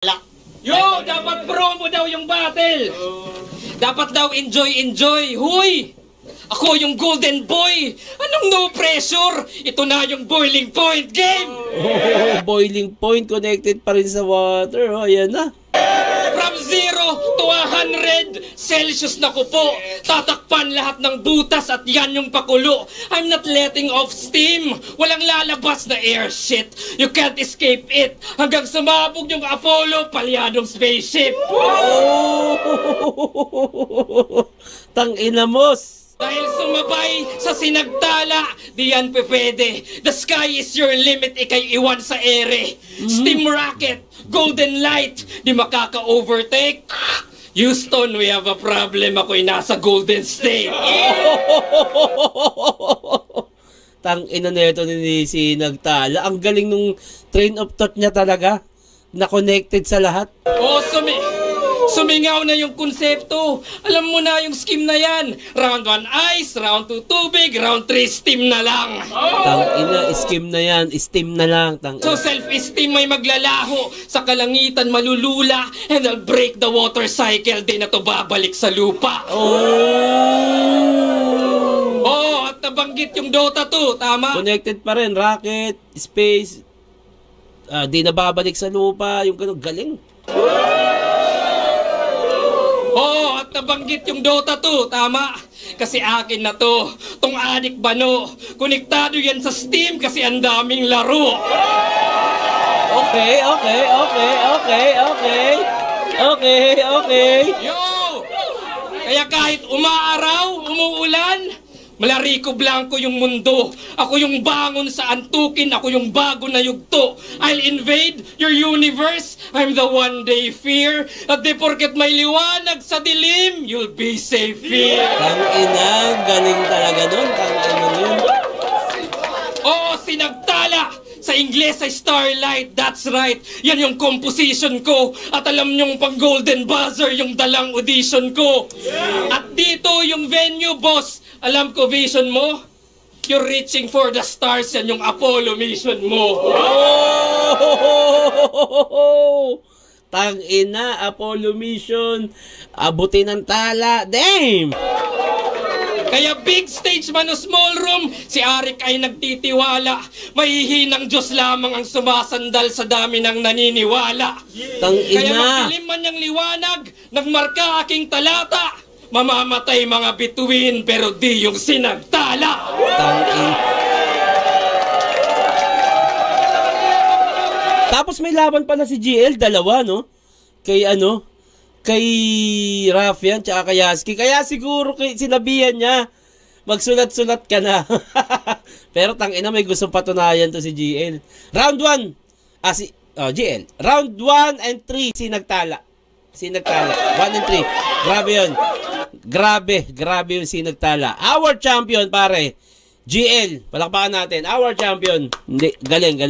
Yo, dapat promo daw yung battle. Dapat daw enjoy. Huy! Ako yung golden boy. Anong no pressure? Ito na yung boiling point game. Oh, boiling point connected pa rin sa water. Oh, ayan na. From 0 to 100 Celsius na ko po. Tatakpan lahat ng butas at yan yung pakulo. I'm not letting off steam. Walang lalabas na air shit. You can't escape it. Hanggang sumabog yung Apollo palyadong spaceship. Oh! Tangina mos. Dahil sumabay sa sinagtala, di yan pwede. The sky is your limit, ikay iwan sa ere. Steam rocket, golden light, di makaka-overtake. Houston, we have a problem. Ako'y nasa Golden State. Tangina nito ni sinagtala. Ang galing nung train of thought niya talaga. Na connected sa lahat. Oh, sumingaw na yung konsepto. Alam mo na yung scheme na yan. Round 1 ice, round 2 tubig, round 3 steam na lang. Tangina, scheme na yan. Steam na lang. So self-esteem may maglalaho. Sa kalangitan malulula. And I'll break the water cycle. Di na to babalik sa lupa. Oh, at nabanggit yung Dota 2. Tama? Connected pa rin. Rocket, space. Di na babalik sa lupa. Yung ganun, galing. Oo, at nabanggit yung Dota 2, tama? Kasi akin na to, tong adik bano. Konektado yan sa Steam kasi ang daming laro. Okay. Yo! Kaya kahit umaaraw, umuulan, Malarico Blanco yung mundo. Ako yung bangon sa antukin. Ako yung bago na yugto. I'll invade your universe. I'm the one day fear. At di porket may liwanag sa dilim, you'll be safe here. Tangina, galing talaga nun. Tangina yun. Oo, sinagtala. Sa Ingles ay Starlight, that's right. Yan yung composition ko. At alam nyong pang Golden Buzzer yung dalang audition ko. At dito yung venue, boss. Alam ko vision mo? You're reaching for the stars. Yan yung Apollo mission mo. Oh! Tangina, Apollo mission. Abutin ng tala. Damn! Kaya big stage man o small room, si Arik ay nagtitiwala. Mahihinang Diyos lamang ang sumasandal sa dami ng naniniwala. Tangina. Kaya magdilim man niyang liwanag, nagmarka aking talata. Mamamatay mga bituin pero di yung sinagtala. Tangina. Tapos may laban pala si GL, dalawa, no? Kay Rafian tsaka kay Yasky. Kaya siguro sinabihan niya, magsulat-sulat ka na. Pero tangina, may gustong patunayan to si GL. Round 1, GL. Round 1 and 3, sinagtala. 1 and 3. Grabe yun. Grabe yung sinagtala. Our champion, pare. GL, palakpakan natin. Our champion. Hindi, galing.